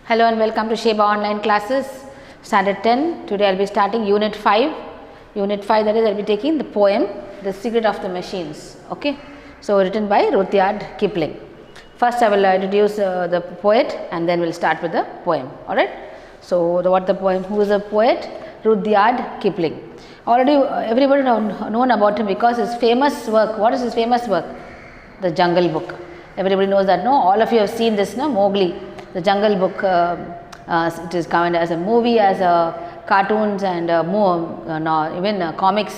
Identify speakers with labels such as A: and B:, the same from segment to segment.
A: Hello and welcome to Sheba Online Classes, Standard 10. Today I will be starting Unit 5. Unit 5, that is I will be taking the poem, The Secret of the Machines. Okay. So, written by Rudyard Kipling. First I will introduce the poet and then we will start with the poem. Alright. So, what the poem, who is the poet? Rudyard Kipling. Already everybody known about him because his famous work. What is his famous work? The Jungle Book. Everybody knows that, no? All of you have seen this, no? Mowgli. The Jungle Book, it is covered as a movie, as a cartoons and even comics,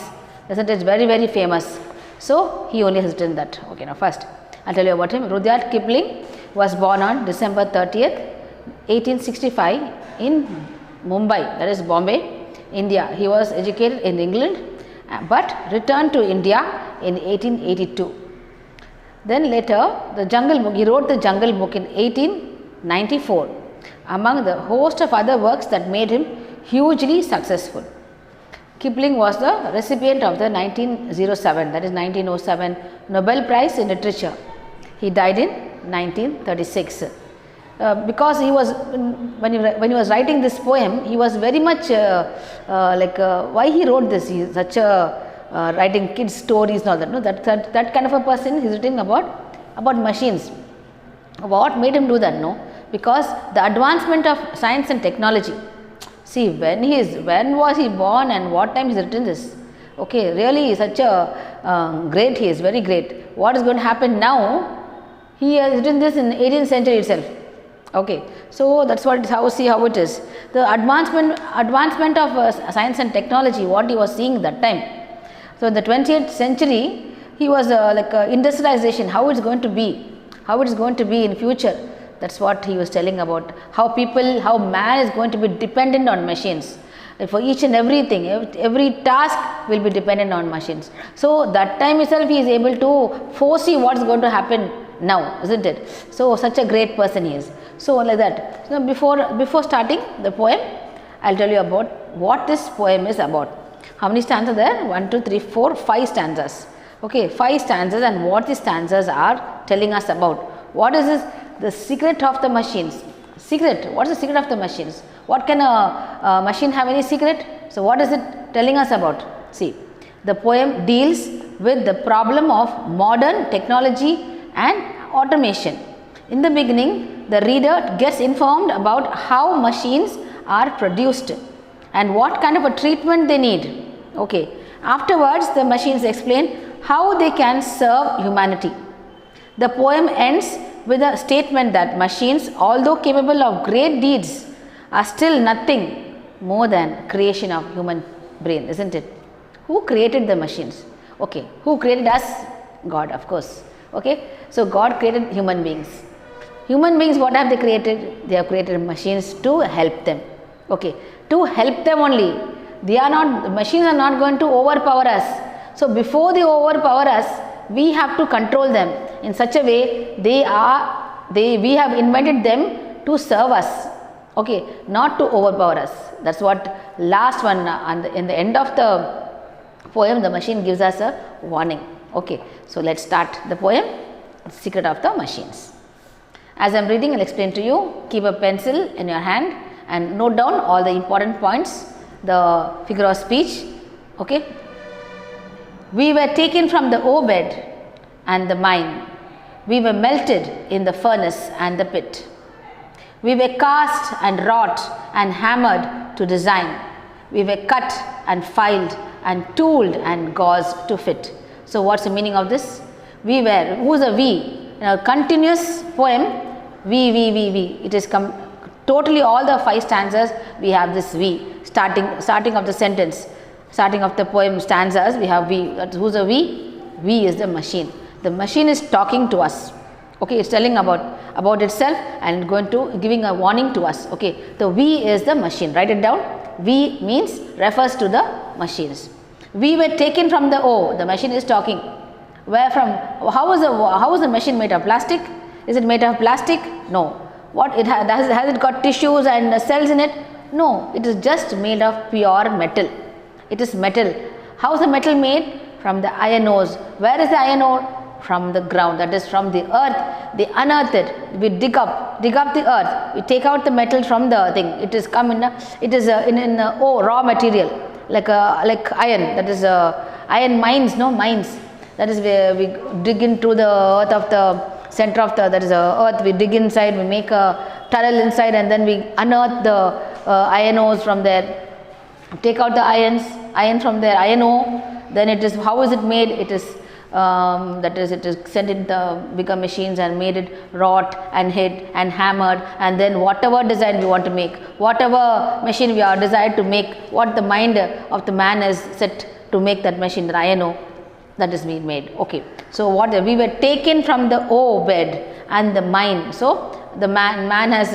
A: isn't it? It's very, very famous. So, he only has written that. Okay, now first I will tell you about him. Rudyard Kipling was born on December 30th, 1865 in Mumbai, that is Bombay, India. He was educated in England but returned to India in 1882. Then later the Jungle Book, he wrote the Jungle Book in 1894 among the host of other works that made him hugely successful. Kipling was the recipient of the 1907, that is 1907 Nobel Prize in Literature. He died in 1936. Because he was, when he was writing this poem, he was very much why he wrote this? He is such a writing kids stories and all that. No, that kind of a person. He is writing about machines. What made him do that? No, because the advancement of science and technology. See, when was he born and what time he has written this? Okay, really such a great. He is very great. What is going to happen now? He has written this in 18th century itself. Okay, so that's what see how it is. The advancement of science and technology. What he was seeing that time. So in the 20th century, he was industrialization. How it's going to be. How it is going to be in future. That's what he was telling about. How man is going to be dependent on machines. For each and everything, every task will be dependent on machines. So that time itself he is able to foresee what's going to happen now, isn't it? So such a great person he is. So like that. So before starting the poem, I'll tell you about what this poem is about. How many stanzas there? 1, 2, 3, 4, 5 stanzas. Okay, 5 stanzas, and what these stanzas are telling us about. What is this? The secret of the machines. Secret. What is the secret of the machines? What can a machine have any secret? So what is it telling us about? See, the poem deals with the problem of modern technology and automation. In the beginning, the reader gets informed about how machines are produced and what kind of a treatment they need. Okay. Afterwards, the machines explain how they can serve humanity. The poem ends with a statement that machines, although capable of great deeds, are still nothing more than creation of human brain, isn't it? Who created the machines? Okay. Who created us? God, of course. Okay. So God created human beings. Human beings, what have they created? They have created machines to help them. Okay. To help them only. The machines are not going to overpower us. So before they overpower us, we have to control them in such a way we have invented them to serve us. Okay, not to overpower us. That's what last one in the end of the poem, the machine gives us a warning. Okay, so let's start the poem, Secret of the Machines. As I am reading, I will explain to you. Keep a pencil in your hand and note down all the important points, the figure of speech. Okay. We were taken from the ore bed and the mine. We were melted in the furnace and the pit. We were cast and wrought and hammered to design. We were cut and filed and tooled and gauzed to fit. So what's the meaning of this? We were, who's a we? In a continuous poem, we. It is totally all the 5 stanzas we have this we. Starting of the sentence, starting of the poem stanzas, we have we. Who's a we? We is the machine. The machine is talking to us. Okay, it's telling about itself and giving a warning to us. Okay, the we is the machine. Write it down. We refers to the machines. We were taken from the ore. The machine is talking. Where from? How is the machine made of? Plastic? Is it made of plastic? No. What it has it got tissues and cells in it? No. It is just made of pure metal. It is metal. How is the metal made? From the iron ores. Where is the iron ore? from the ground, that is from the earth. They unearth it. We dig up the earth. We take out the metal from the thing. It is come in raw material like iron. That is iron mines, mines. That is where we dig into the earth of the center of the, that is earth. We dig inside. We make a tunnel inside, and then we unearth the iron ores from there. Take out the iron from there, iron ore. Then it is, how is it made? It is it is sent in the bigger machines and made it wrought and hit and hammered, and then whatever design we want to make, whatever machine we are desired to make, what the mind of the man is set to make that machine, the iron ore, that is being made. Okay, so what we were taken from the ore bed and the mine. So the man has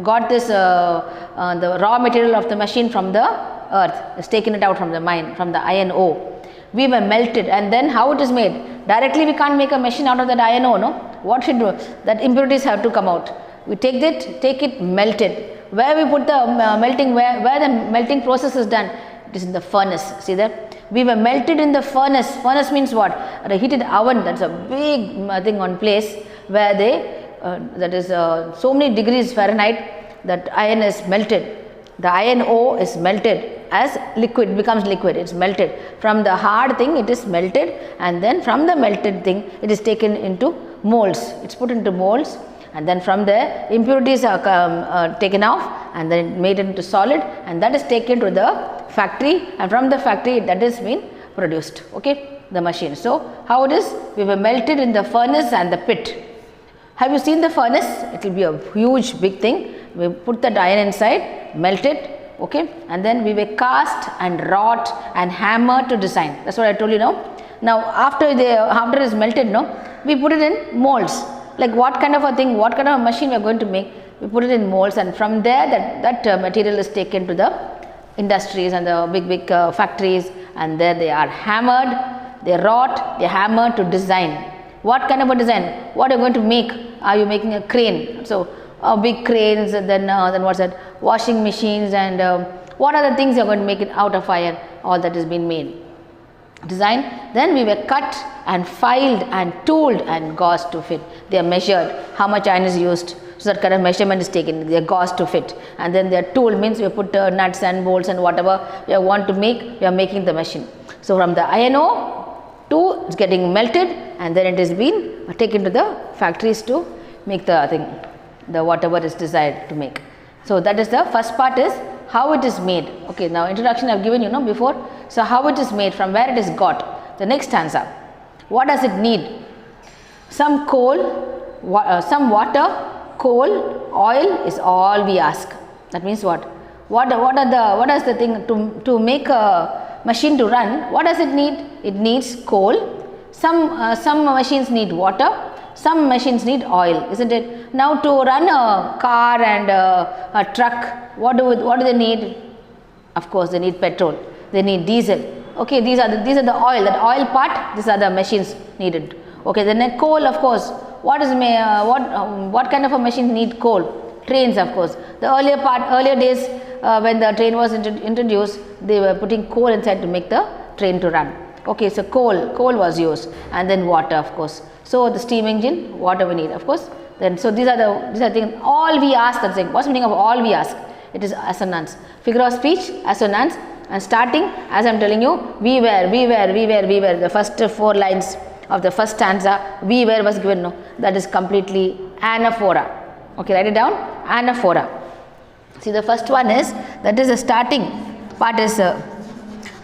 A: got this the raw material of the machine from the earth, has taken it out from the mine, from the iron ore. We were melted, and then how it is made? Directly we can't make a machine out of that iron ore, no? What should do? That impurities have to come out. We take it, melt it. Where we put the melting, where the melting process is done? It is in the furnace. See there? We were melted in the furnace. Furnace means what? A heated oven. That's a big thing on place where they, that is so many degrees Fahrenheit, that iron is melted. The iron ore is melted as liquid, becomes liquid, it is melted. From the hard thing it is melted, and then from the melted thing it is taken into molds. It is put into molds, and then from there impurities are taken off, and then made into solid, and that is taken to the factory, and from the factory that is been produced. Okay, the machine. So how it is? We were melted in the furnace and the pit. Have you seen the furnace? It will be a huge big thing. We put the iron inside, melt it, okay, and then we were cast and wrought and hammered to design. That's what I told you now. Now after it is melted, we put it in molds. Like what kind of a thing, what kind of a machine we are going to make, we put it in molds, and from there that material is taken to the industries and the big factories, and there they are hammered, they wrought, they hammered to design. What kind of a design? What are you going to make? Are you making a crane? So big cranes, and then what's that? Washing machines, and what are the things you are going to make it out of iron? All that is being made. Design. Then we were cut and filed and tooled and gauzed to fit. They are measured. How much iron is used? So that kind of measurement is taken. They are gauzed to fit, and then they are tooled, means we put nuts and bolts and whatever we want to make. We are making the machine. So from the iron ore to it's getting melted, and then it is being taken to the factories to make the thing, the whatever is desired to make. So that is the first part, is how it is made. Okay, now introduction I have given you before. So how it is made, from where it is got. The next stanza, what does it need? Some coal, some water, coal, oil is all we ask. That means what? What is the thing to make a machine to run? What does it need? It needs coal. Some machines need water. Some machines need oil, isn't it? Now to run a car and a truck, what do they need? Of course, they need petrol. They need diesel. Okay, these are the oil. That oil part, these are the machines needed. Okay, then coal, of course. What kind of a machine need coal? Trains, of course. The earlier days when the train was introduced, they were putting coal inside to make the train to run. Okay, so coal was used, and then water, of course. So the steam engine, water we need, of course. Then so these are the things. All we ask. That's saying. What's the meaning of all we ask? It is assonance. Figure of speech, assonance. And starting, as I am telling you, we were. The first 4 lines of the first stanza, we were was given. No, that is completely anaphora. Okay, write it down. Anaphora. See, the first one is, that is the starting part is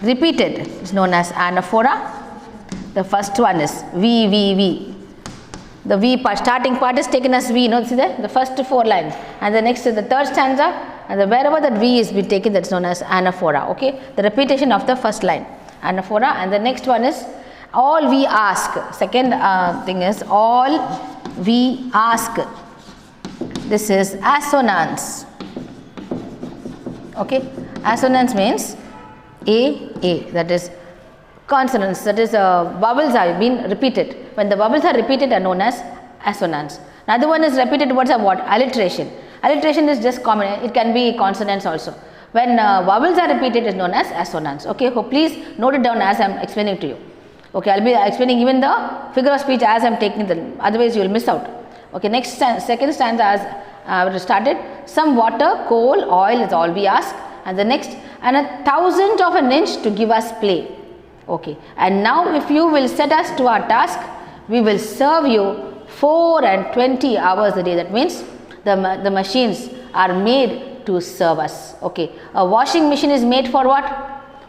A: repeated. It's known as anaphora. The first one is we. The V part, starting part is taken as V. See there? The first 4 lines, and the next is the third stanza, and wherever that V is be taken, that's known as anaphora. Okay, the repetition of the first line, anaphora, and the next one is all we ask. Second thing is all we ask. This is assonance. Okay, assonance means A, that is consonants, that is vowels are being repeated. When the vowels are repeated are known as assonance. Another one is repeated words are what? Alliteration. Alliteration is just common, it can be consonants also. When vowels are repeated is known as assonance. Okay, so please note it down as I am explaining to you. Okay, I'll be explaining even the figure of speech as I'm taking them, otherwise you will miss out. Okay, next second stanza as started. Some water, coal, oil is all we ask, and the next, and 1,000 of an inch to give us play. Okay, and now if you will set us to our task, we will serve you 4 and 20 hours a day. That means the machines are made to serve us. Okay, a washing machine is made for what?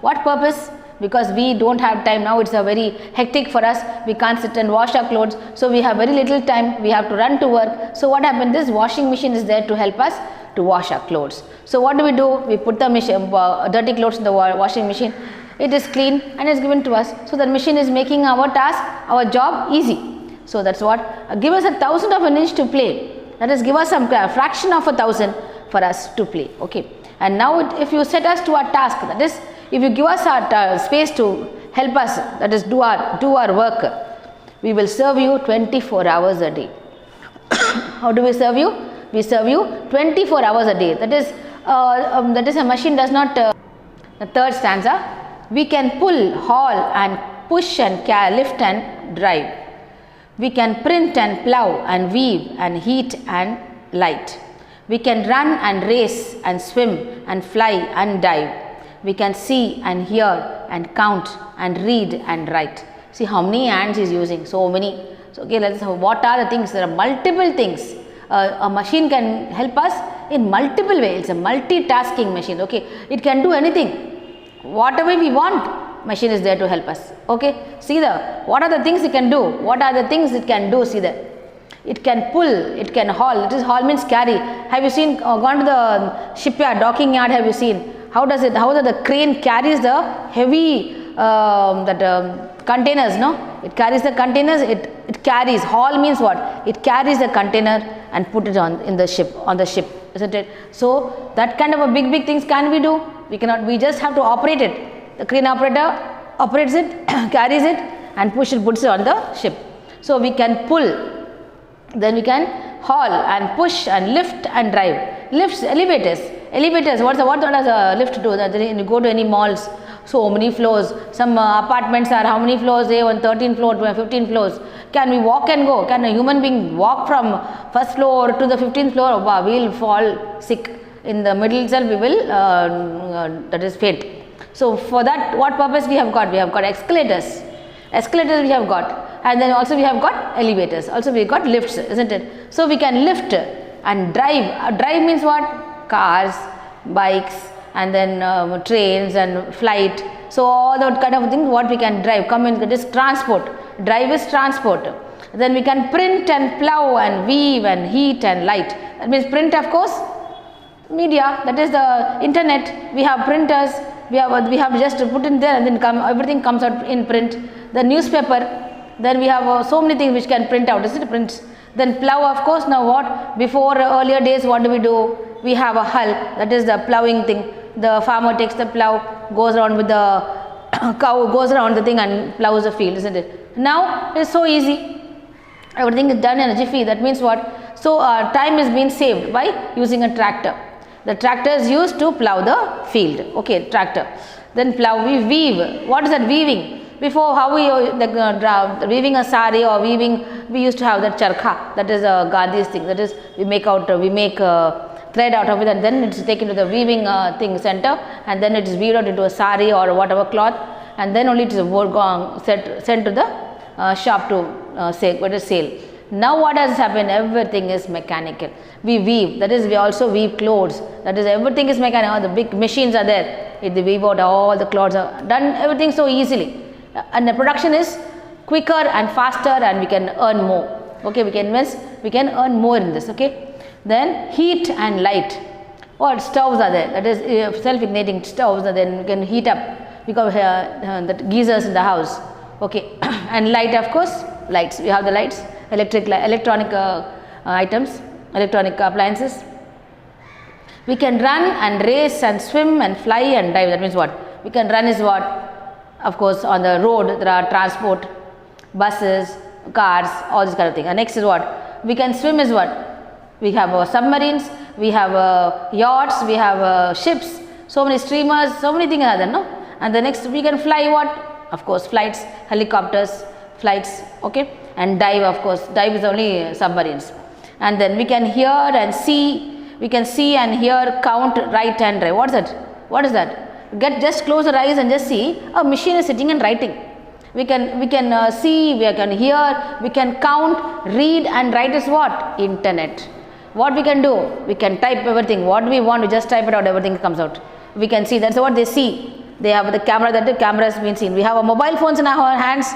A: What purpose? Because we don't have time now, it's a very hectic for us, we can't sit and wash our clothes, so we have very little time, we have to run to work. So what happened, this washing machine is there to help us to wash our clothes. So what do? We put the machine, dirty clothes in the washing machine, it is clean and is given to us. So the machine is making our task, our job easy. So that's what, give us 1,000 of an inch to play, that is give us some fraction of 1,000 for us to play. Okay, and now if you set us to our task, that is if you give us our space to help us, that is do our work, we will serve you 24 hours a day. How do we serve you? We serve you 24 hours a day. That is a machine does not. The third stanza, we can pull, haul and push and lift and drive. We can print and plow and weave and heat and light. We can run and race and swim and fly and dive. We can see and hear and count and read and write. See how many hands is using, so many. So okay, let's what are the things? There are multiple things. A machine can help us in multiple ways. It's a multitasking machine. Okay, it can do anything, whatever we want. Machine is there to help us. Okay, see what are the things it can do? What are the things it can do? See there. It can pull, it can haul. It is haul means carry. Have you seen gone to the shipyard, docking yard? Have you seen? How does the crane carries the heavy containers, no? It carries the containers, it carries, haul means what? It carries the container and put it on the ship, isn't it? So that kind of a big things can we do? We cannot, we just have to operate it. The crane operator operates it, carries it and puts it on the ship. So we can pull, then we can haul and push and lift and drive. Lifts, elevators, what does a lift do? You go to any malls, so many floors, some apartments are how many floors? They on 13 floors, 15 floors. Can we walk and go? Can a human being walk from first floor to the 15th floor? Wow, we will fall sick. In the middle itself we will that is faint. So for that, what purpose we have got? We have got escalators we have got, and then also we have got elevators, also we got lifts, isn't it? So we can lift and drive. Drive means what? Cars, bikes, and then trains and flight. So all that kind of things what we can drive, come in, it is transport. Drive is transport. Then we can print and plow and weave and heat and light. That means print, of course, media, that is the internet. We have printers, we have just put in there and then everything comes out in print. The newspaper, then we have so many things which can print out, isn't it? Prints. Then plow, of course. Now what? Before earlier days, what do? We have a hull, that is the ploughing thing. The farmer takes the plough, goes around with the cow, goes around the thing and ploughs the field, isn't it? Now it is so easy. Everything is done in a jiffy. That means what? So time is being saved by using a tractor. The tractor is used to plough the field. Okay, tractor. Then plough, we weave. What is that weaving? Before, how we weaving a sari or weaving, we used to have that charkha, that is a Gandhi's thing, that is we make thread out of it and then it's taken to the weaving thing center and then it is weaved out into a sari or whatever cloth and then only it is sent to the shop to sale. Now what has happened? Everything is mechanical. We weave, that is we also weave clothes, that is everything is mechanical. The big machines are there, they weave out all the clothes are done, everything so easily. And the production is quicker and faster and we can earn more. Okay, we can invest, we can earn more in this. Okay, then heat and light. What stoves are there? That is self-igniting stoves, and then we can heat up because the geysers in the house. Okay, and light, of course, lights. We have the lights, electronic items, electronic appliances. We can run and race and swim and fly and dive. That means what? We can run is what? Of course, on the road there are transport, buses, cars, all this kind of thing. And next is what? We can swim is what? We have submarines, we have yachts, we have ships, so many streamers, so many things are there, no? And the next we can fly what? of course flights, helicopters, flights, okay, and dive, of course, dive is only submarines. And then we can hear and see, we can see and hear, count, write and drive. What is that? What is that? Just close your eyes and just see a machine is sitting and writing. We can see, we can hear, we can count, read and write is what? Internet. What we can do? We can type everything. What we want, we just type it out, everything comes out. We can see, that's what they see. They have the camera, that the camera has been seen. We have a mobile phones in our hands.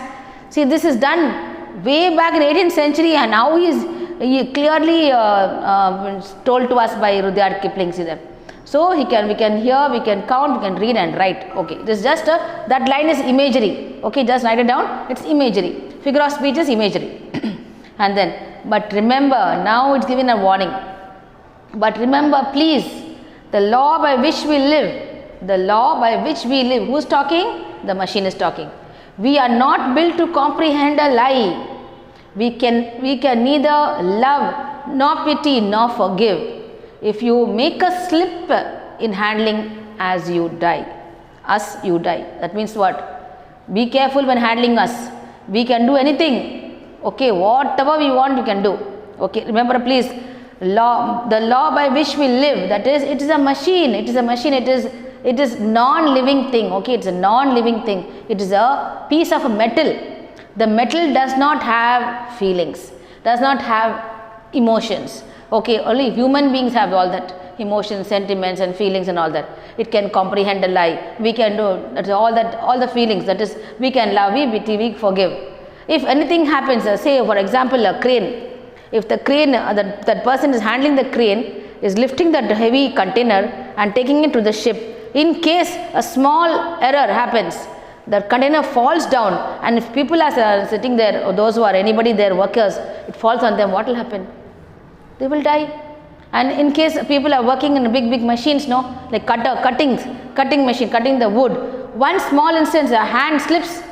A: See, this is done way back in 18th century and now he clearly told to us by Rudyard Kipling. See that. So we can hear, we can count, we can read and write. Okay, this is just that line is imagery. Okay, just write it down. It's imagery. Figure of speech is imagery. And then, but remember, now it's given a warning. But remember, please, the law by which we live, the law by which we live. Who's talking? The machine is talking. We are not built to comprehend a lie. We can neither love nor pity nor forgive. If you make a slip in handling as you die, us you die. That means what? Be careful when handling us. We can do anything. Okay, whatever we want we can do. Okay, remember please, the law by which we live, that is, it is a machine. It is a machine. It is non-living thing. Okay, it's a non-living thing. It is a piece of metal. The metal does not have feelings, does not have emotions. Okay, only human beings have all that emotions, sentiments and feelings and all that. It can comprehend a lie. We can do that's all the feelings, that is, we can love, we pity, we forgive. If anything happens, say for example a crane, if the crane, that person is handling the crane, is lifting that heavy container and taking it to the ship, in case a small error happens, the container falls down, and if people are sitting there, or those who are anybody there, workers, it falls on them, what will happen? They will die. And in case people are working in big machines, no, like cutting machine, cutting the wood, one small instance, a hand slips,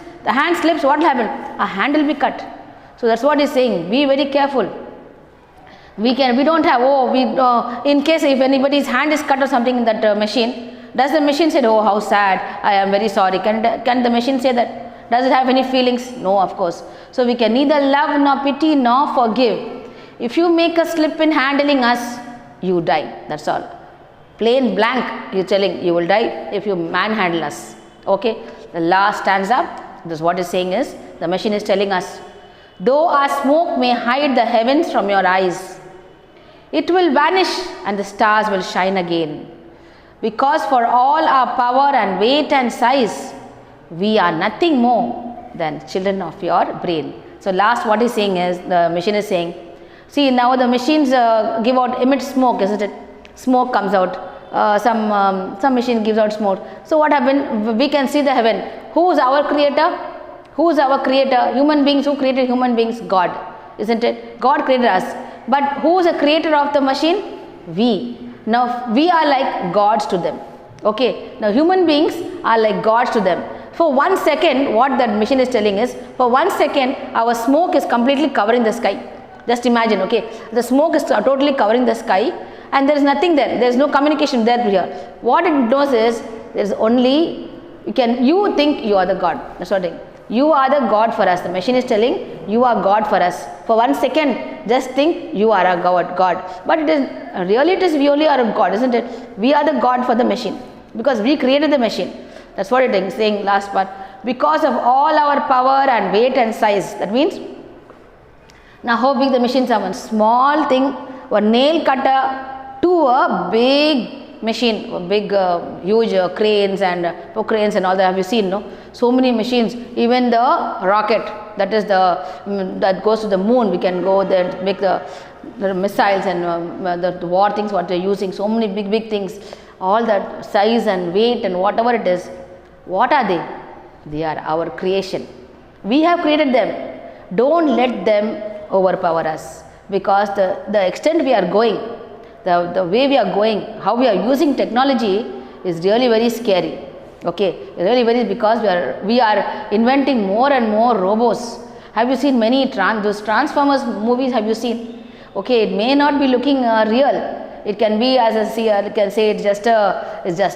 A: what will happen? A hand will be cut. So that's what he's saying, be very careful. We don't have, in case if anybody's hand is cut or something in that machine, does the machine say, oh how sad, I am very sorry? Can the machine say that? Does it have any feelings? No, of course. So we can neither love nor pity nor forgive. If you make a slip in handling us, you die. That's all. Plain blank, you're telling you will die if you manhandle us. Okay. The last stanza, this what is saying is, the machine is telling us, though our smoke may hide the heavens from your eyes, it will vanish and the stars will shine again. Because for all our power and weight and size, we are nothing more than children of your brain. So last what he's saying is, the machine is saying, see now the machines emit smoke, isn't it? Smoke comes out. Some machine gives out smoke. So what happened? We can see the heaven. Who is our creator? Who is our creator? Human beings. Who created human beings? God, isn't it? God created us. But who is the creator of the machine? We. Now we are like gods to them. Okay. Now human beings are like gods to them. For 1 second, what that machine is telling is, for 1 second, our smoke is completely covering the sky. Just imagine, okay, the smoke is totally covering the sky and there is nothing there. There is no communication there here. What it knows is, there is only, you think you are the God. That's what I'm saying. You are the God for us. The machine is telling, you are God for us. For 1 second, just think you are a God. But we only are a God, isn't it? We are the God for the machine because we created the machine. That's what it is saying, last part. Because of all our power and weight and size. That means, now how big the machines are? One small thing, a nail cutter to a big machine, a big huge cranes and all that. Have you seen, no? So many machines. Even the rocket, that goes to the moon, we can go there, make the missiles and the war things what they're using. So many big things, all that size and weight and whatever it is. What are they? They are our creation. We have created them. Don't let them overpower us, because the extent we are going, the way we are going, how we are using technology is really very scary. Okay, really very, because we are inventing more and more robots. Have you seen many those Transformers movies? Have you seen? Okay, it may not be looking real. It can be, as I can say, it's just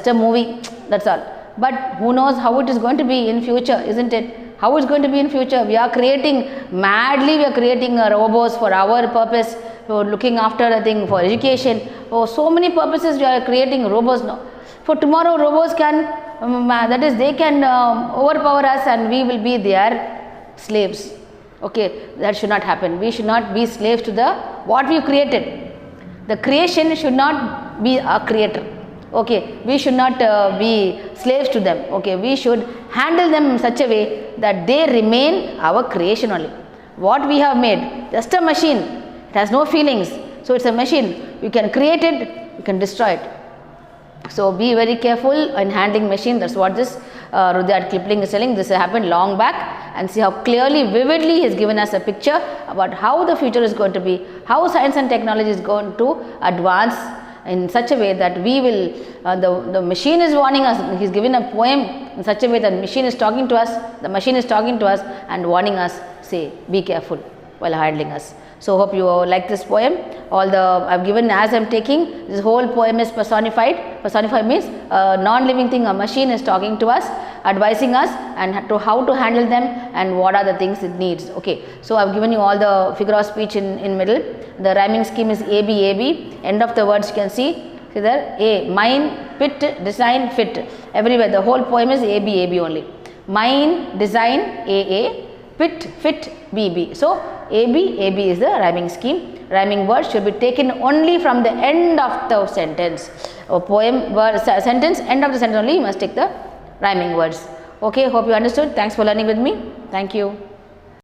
A: a movie. That's all. but who knows how it is going to be in future, isn't it? How it's going to be in future? We are creating madly, we are creating robots for our purpose, for looking after a thing, for education, for so many purposes we are creating robots now. For tomorrow robots can, that is they can overpower us and we will be their slaves. Okay, that should not happen. We should not be slaves to the what we created. The creation should not be a creator. Okay, we should not be slaves to them. Okay, we should handle them in such a way that they remain our creation only. What we have made, just a machine, it has no feelings. So it's a machine. You can create it, you can destroy it. So be very careful in handling machine. That's what this Rudyard Kipling is telling. This happened long back, and see how clearly, vividly he has given us a picture about how the future is going to be, how science and technology is going to advance in such a way that we will, the machine is warning us. He is given a poem in such a way that machine is talking to us, the machine is talking to us and warning us, say, be careful while handling us. So hope you like this poem. All the I have given as I am taking, this whole poem is personified. Personified means a non-living thing, a machine is talking to us, advising us and to how to handle them and what are the things it needs. Okay, so I have given you all the figure of speech in middle. The rhyming scheme is A B A B. End of the words you can see there, A, mine, pit, design, fit. Everywhere the whole poem is A B A B only. Mine, design, A, pit, fit, B B. So A B is the rhyming scheme. Rhyming words should be taken only from the end of the sentence. A poem word sentence, end of the sentence only you must take the rhyming words. Okay, hope you understood. Thanks for learning with me. Thank you.